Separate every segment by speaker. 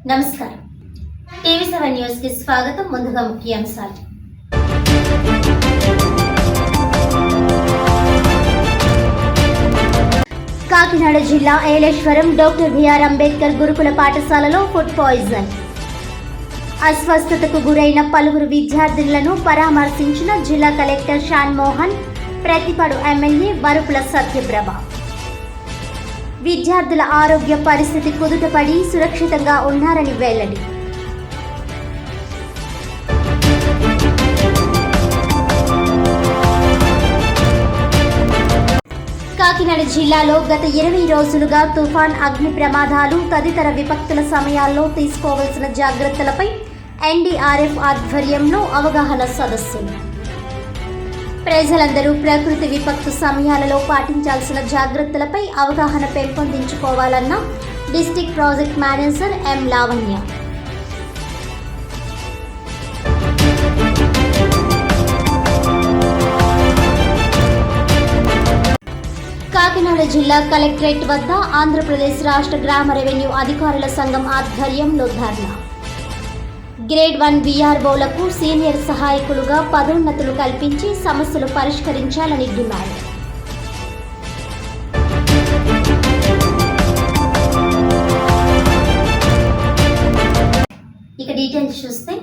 Speaker 1: నమస్కారం. టీవీ7 న్యూస్ కి స్వాగతం. ముందుగా ముఖ్యాంశాలు. కాకినాడ జిల్లా ఏలేశ్వరం డాక్టర్ బిఆర్ అంబేద్కర్ గురుకుల పాఠశాలలో ఫుడ్ పాయిజన్. అస్వస్థతకు గురైన పలువురు విద్యార్థులను పరామర్శించిన జిల్లా కలెక్టర్ షాన్ మోహన్, ప్రతిపాడు ఎమ్మెల్యే వరుపుల సత్యప్రభ. విద్యార్థుల ఆరోగ్య పరిస్థితి కుదుటపడి సురక్షితంగా ఉన్నారని వెల్లడి. కాకినాడ జిల్లాలో గత 20 రోజులుగా తుఫాన్, అగ్ని ప్రమాదాలు తదితర విపత్తుల సమయాల్లో తీసుకోవాల్సిన జాగ్రత్తలపై ఎన్డీఆర్ఎఫ్ ఆధ్వర్యంలో అవగాహన సదస్సులు. ప్రజలందరూ ప్రకృతి విపత్తు సమయాలలో పాటించాల్సిన జాగ్రత్తలపై అవగాహన పెంపొందించుకోవాలన్న district project manager M Lavanya. Kakinada జిల్లా కలెక్టరేట్ వద్ద ఆంధ్రప్రదేశ్ రాష్ట్ర గ్రామ రెవెన్యూ అధికారుల సంఘం ఆధ్వర్యంలో ధర్నా. గ్రేడ్ 1 వీఆర్ఓలకు సీనియర్ సహాయకులుగా పదోన్నతులు కల్పించి సమస్యలు పరిష్కరించాలని డిమాండ్. ఇక డీటెయిల్స్ చూస్తే,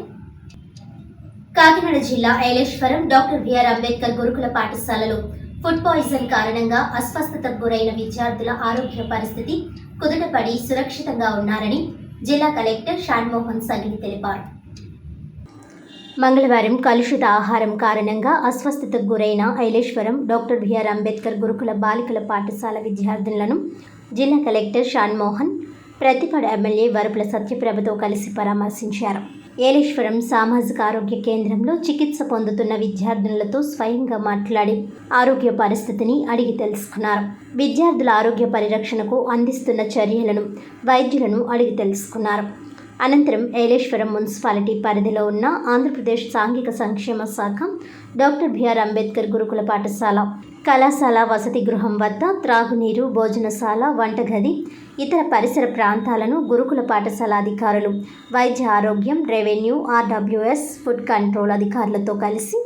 Speaker 1: కాకినాడ జిల్లా ఏలేశ్వరం డాక్టర్ బిఆర్ అంబేద్కర్ గురుకుల పాఠశాలలో ఫుడ్ పాయిజన్ కారణంగా అస్వస్థతకు గురైన విద్యార్థుల ఆరోగ్య పరిస్థితి కుదుటపడి సురక్షితంగా ఉన్నారని జిల్లా కలెక్టర్ షాన్ మోహన్ సగిలి తెలిపారు. మంగళవారం కలుషిత ఆహారం కారణంగా అస్వస్థతకు గురైన ఐలేశ్వరం డాక్టర్ బిఆర్ అంబేద్కర్ గురుకుల బాలికల పాఠశాల విద్యార్థులను జిల్లా కలెక్టర్ షాన్ మోహన్, ప్రతిపాడు ఎమ్మెల్యే వరుపుల సత్యప్రభతో కలిసి పరామర్శించారు. ఏలేశ్వరం సామాజిక ఆరోగ్య కేంద్రంలో చికిత్స పొందుతున్న విద్యార్థులతో స్వయంగా మాట్లాడి ఆరోగ్య పరిస్థితిని అడిగి తెలుసుకున్నారు. విద్యార్థుల ఆరోగ్య పరిరక్షణకు అందిస్తున్న చర్యలను వైద్యులను అడిగి తెలుసుకున్నారు. అనంతరం ఏలేశ్వరం మున్సిపాలిటీ పరిధిలో ఉన్న ఆంధ్రప్రదేశ్ సాంఘిక సంక్షేమ శాఖ డాక్టర్ బిఆర్ అంబేద్కర్ గురుకుల పాఠశాల, కళాశాల వసతి గృహం వద్ద త్రాగునీరు, భోజనశాల, వంటగది, ఇతర పరిసర ప్రాంతాలను గురుకుల పాఠశాల అధికారులు, వైద్య ఆరోగ్యం, రెవెన్యూ, ఆర్డబ్ల్యూఎస్, ఫుడ్ కంట్రోల్ అధికారులతో కలిసి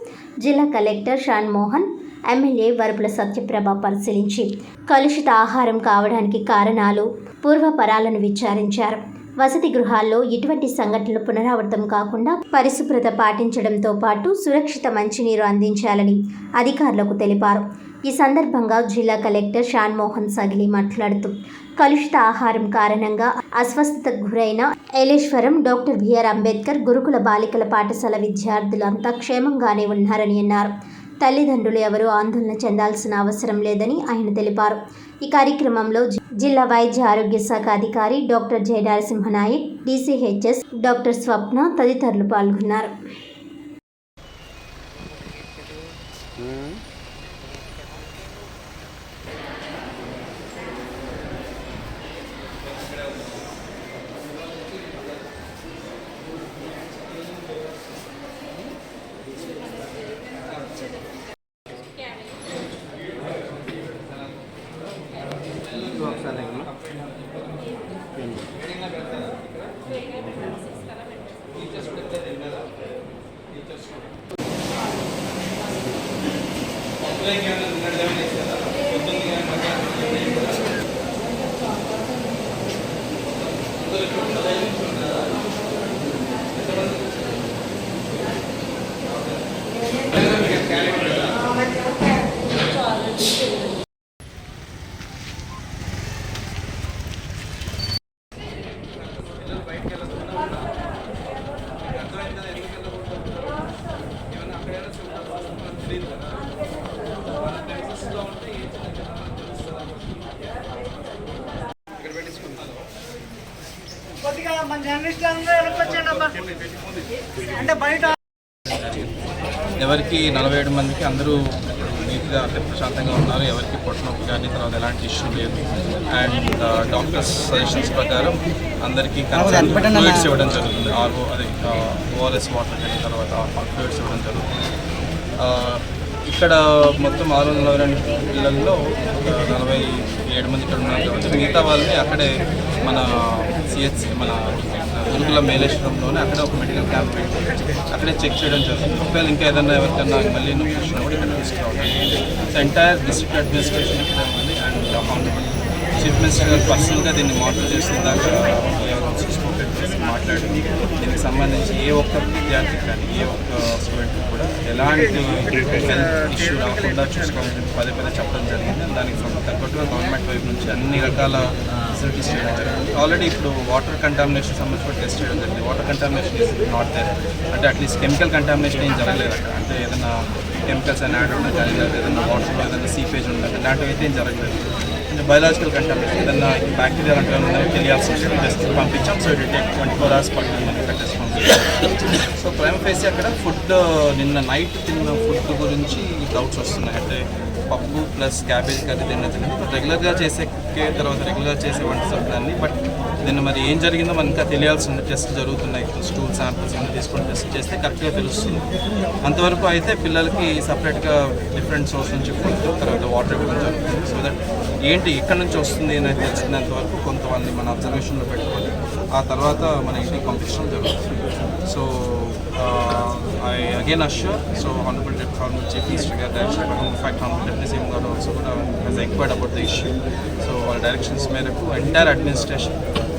Speaker 1: జిల్లా కలెక్టర్ షాన్ మోహన్, ఎమ్మెల్యే వరుపుల సత్యప్రభ పరిశీలించి కలుషిత ఆహారం కావడానికి కారణాలు, పూర్వపరాలను విచారించారు. వసతి గృహాల్లో ఇటువంటి సంఘటనలు పునరావృతం కాకుండా పరిశుభ్రత పాటించడంతో పాటు సురక్షిత మంచినీరు అందించాలని అధికారులకు తెలిపారు. ఈ సందర్భంగా జిల్లా కలెక్టర్ షాన్ మోహన్ సగిలి మాట్లాడుతూ, కలుషిత ఆహారం కారణంగా అస్వస్థతకు గురైన ఏలేశ్వరం డాక్టర్ బిఆర్ అంబేద్కర్ గురుకుల బాలికల పాఠశాల విద్యార్థులంతా క్షేమంగానే ఉన్నారని అన్నారు. తల్లిదండ్రులు ఎవరూ ఆందోళన చెందాల్సిన అవసరం లేదని ఆయన తెలిపారు. ఈ కార్యక్రమంలో జిల్లా వైద్య ఆరోగ్య శాఖ అధికారి doctor J Narasimhanayak, DCHS doctor Swapna తదితరులు పాల్గొన్నారు.
Speaker 2: ఎవరికి 47 మందికి అందరూ నీట్గా ప్రశాంతంగా ఉన్నారు. ఎవరికి పొట్టనొప్పి కానీ తర్వాత ఎలాంటి ఇష్యూ లేదు. అండ్ డాక్టర్స్ సజెషన్స్ ప్రకారం అందరికీ ఫ్లూయిడ్స్ ఇవ్వడం జరుగుతుంది. ఓఆర్ఎస్ వాటర్ కానీ తర్వాత ఫ్లూయిడ్స్ ఇవ్వడం జరుగుతుంది. ఇక్కడ మొత్తం 622 పిల్లల్లో 47 మంది ఇక్కడ ఉన్నారు కాబట్టి మిగతా వాళ్ళని అక్కడే మన సిహెచ్సి మన గురుకుల మేలేశ్వరంలోనే అక్కడే ఒక మెడికల్ క్యాంప్ పెట్టి అక్కడే చెక్ చేయడం జరుగుతుంది. ఒకవేళ ఇంకా ఏదైనా ఎవరికన్నా మళ్ళీ నొప్పించినా కూడా ఇక్కడ తీసుకురావడం. ఎంటైర్ డిస్ట్రిక్ట్ అడ్మినిస్ట్రేషన్ ఇక్కడ ఉంది అండ్ ఆనరబుల్ చీఫ్ మినిస్టర్ గారు పర్సనల్గా దీన్ని మానిటర్ చేసిన దాకా మాట్లాడి దీనికి సంబంధించి ఏ ఒక్క విద్యార్థికి కానీ ఏ ఒక్క స్టూడెంట్కి కూడా ఎలాంటి హెల్త్ ఇష్యూ రాకుండా చూసుకోవాలని పదే చెప్పడం జరిగింది. దానికి తగ్గట్టుగా గవర్నమెంట్ వైపు నుంచి అన్ని రకాల ఫెసిలిటీస్ చేయడం జరిగింది. ఆల్రెడీ ఇప్పుడు వాటర్ కంటామినేషన్ సంబంధించి టెస్ట్ చేయడం జరిగింది. Water contamination is not there, అంటే అట్లీస్ట్ కెమికల్ కంటామినేషన్ ఏం జరగలేదు అక్కడ. అంటే ఏదైనా కెమికల్స్ అని యాడ్ ఉండడం కానీ ఏదైనా వాటర్లో ఏదైనా సీపేజ్ ఉండదు ఇలాంటివి అయితే ఏం జరగలేదు. అంటే బయలాజికల్ కంటామినేషన్ ఏదన్నా బ్యాక్టీరియా లాంటివి తెలియాల్సి వస్తుంది. టెస్ట్ పంపించాం. సో ఇట్ టేక్ 24 hours పడుతుంది మనకి టెస్ట్ పంపించాం. సో ప్రైమ్ ఫేస్ అక్కడ ఫుడ్ నిన్న నైట్ తిన్న ఫుడ్ గురించి డౌట్స్ వస్తున్నాయి. అంటే పప్పు ప్లస్ క్యాబేజ్ కర్రీ తిన్నది రెగ్యులర్గా చేసే వంట సభ్యులన్నీ. బట్ దీన్ని మరి ఏం జరిగిందో మనకి ఇంకా తెలియాల్సి ఉంది. టెస్ట్ జరుగుతున్నాయి. స్టూల్ శాంపిల్స్ అన్నీ తీసుకొని టెస్ట్ చేస్తే కరెక్ట్గా తెలుస్తుంది. అంతవరకు అయితే పిల్లలకి సపరేట్గా డిఫరెంట్ సోర్స్ నుంచి ఫుడ్ తర్వాత వాటర్ ఇవ్వడం జరుగుతుంది. సో దట్ ఏంటి ఇక్కడ నుంచి వస్తుంది అనేది తెలిసినంత వరకు కొంతమంది మన అబ్జర్వేషన్లో పెట్టుకొని ఆ తర్వాత మన ఇంటికి పంపించడం జరుగుతుంది. So I again assure, so Honorable Chief Minister Direction, in fact Honorable Deputy CM Garu also has inquired about the issue. So all directions మేరకు entire administration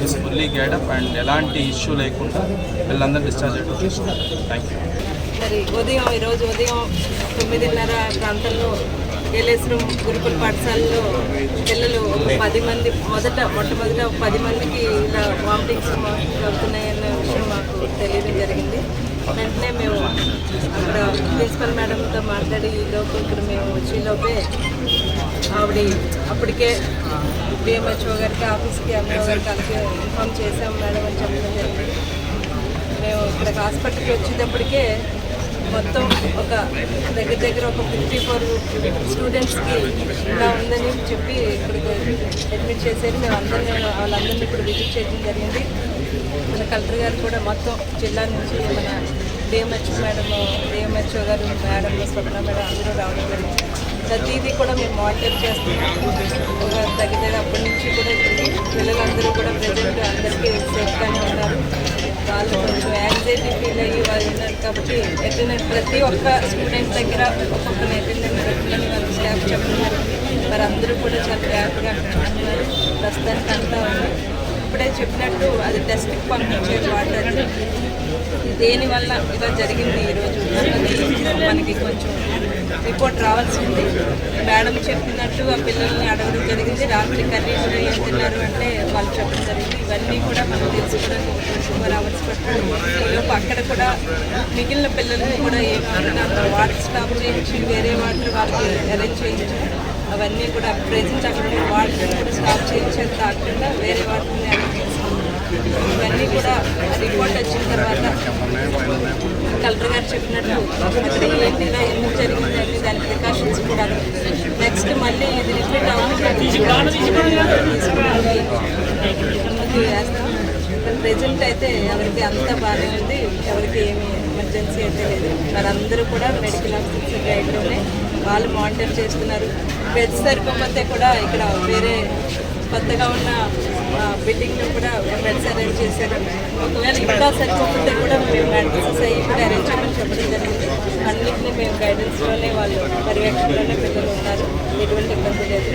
Speaker 2: is fully geared up and ఎలాంటి issue లేకుండా వీళ్ళందరూ discharge అయ్యేట్టు చూసుకుంటారు. Thank you.
Speaker 3: మరి ఈరోజు ఉదయం 9:30 ప్రాంతంలో ఏలేశ్వరం గురుకుల పాఠశాలలో పిల్లలు 10 మంది మొట్టమొదట 10 మందికి ఇలా వామిటింగ్స్ అవుతున్నాయన్న విషయం మాకు తెలియడం జరిగింది. వెంటనే మేము అక్కడ ప్రిన్సిపల్ మేడంతో మాట్లాడి ఈలోపు ఇక్కడ మేము వచ్చేలోపే ఆవిడ అప్పటికే డిఎంహెచ్ఓ గారికి ఆఫీస్కి ఎంఓ గారికి అలాగే ఇన్ఫామ్ చేసాం మేడం అని చెప్పడం జరిగింది. మేము ఇక్కడ హాస్పిటల్కి వచ్చేటప్పటికే మొత్తం ఒక దగ్గర ఒక 54 స్టూడెంట్స్కి ఇలా ఉందని చెప్పి ఇక్కడికి అడ్మిట్ చేసేది. మేము వాళ్ళందరినీ ఇప్పుడు విజిట్ చేయడం జరిగింది. మన కలెక్టర్ గారు కూడా మొత్తం జిల్లా నుంచి మన డిఎంహెచ్ఓ గారు మేడం స్వప్న మేడం అందరూ రావడం జరిగింది. ప్రతిదీ కూడా మేము మానిటర్ చేస్తున్నాం. దగ్గర అప్పటి నుంచి కూడా పిల్లలందరూ కూడా ప్రజెంట్ అందరికీ సేఫ్గానే ఉన్నారు. వాళ్ళు కొంచెం యాంగ్జైటీ ఫీల్ అయ్యి వాళ్ళు ఉన్నారు కాబట్టి అటెండెంట్ ప్రతి ఒక్క స్టూడెంట్ దగ్గర ఒక్కొక్కరిని అటెండెంట్ పెట్టాలని వాళ్ళు స్టాఫ్ చెప్తున్నారు. మరి అందరూ కూడా చాలా హ్యాపీగా ఉన్నారు. ప్రస్తుతానికి అంతా ఇప్పుడే చెప్పినట్టు అది టెస్ట్కి పంపించే వాటర్ దేనివల్ల ఇలా జరిగింది ఈరోజు మనకి కొంచెం రిపోర్ట్ రావాల్సి ఉంది. మేడం చెప్పినట్టు ఆ పిల్లల్ని అడగడం జరిగింది. రాత్రి కర్రీ కూడా ఏం తిన్నారు అంటే వాళ్ళు చెప్పడం జరిగింది. ఇవన్నీ కూడా మనం తెలుసుకోవడానికి 24 hours పడుతుంది. అక్కడ కూడా మిగిలిన పిల్లల్ని కూడా ఏమన్నా వాటర్ స్టాప్ చేయించి వేరే వాటర్ వాళ్ళకి అరేంజ్ చేయించి అవన్నీ కూడా ప్రెజెంట్ అక్కడ వాటర్ కూడా స్టాప్ చేయించేది కాకుండా వేరే వాటర్ని అరేంజ్ చేస్తాం. ఇవన్నీ కూడా రిపోర్ట్ వచ్చిన తర్వాత కలెక్టర్ గారు చెప్పినట్టు అక్కడ ఏంటి ఇలా ఎందుకు జరిగిందంటే దాని ప్రికాషన్స్ కూడా నెక్స్ట్ మళ్ళీ ఇది రిపీట్ వేస్తాం. ప్రెజెంట్ అయితే ఎవరికి అంతా బాగానే ఉంది. ఎవరికి ఏమి ఎమర్జెన్సీ అయితే లేదు. వారందరూ కూడా మెడికల్ ఆఫీసర్ గైడ్లోనే వాళ్ళు మానిటర్ చేస్తున్నారు. బెడ్ సరిపోతే కూడా ఇక్కడ వేరే కొత్తగా ఉన్న బిల్డింగ్లో కూడా బెడ్స్ అరేంజ్ చేశారు. ఒకవేళ ఇంకా సరిపోతే కూడా మేము మెడిసిన్స్ అయ్యి కూడా అరేంజ్ చేయమని చెప్పడం జరిగింది. అన్నింటినీ మేము గైడెన్స్లోనే వాళ్ళు పర్యవేక్షణలోనే పిల్లలు ఉన్నారు. ఎటువంటి ఇబ్బంది లేదు.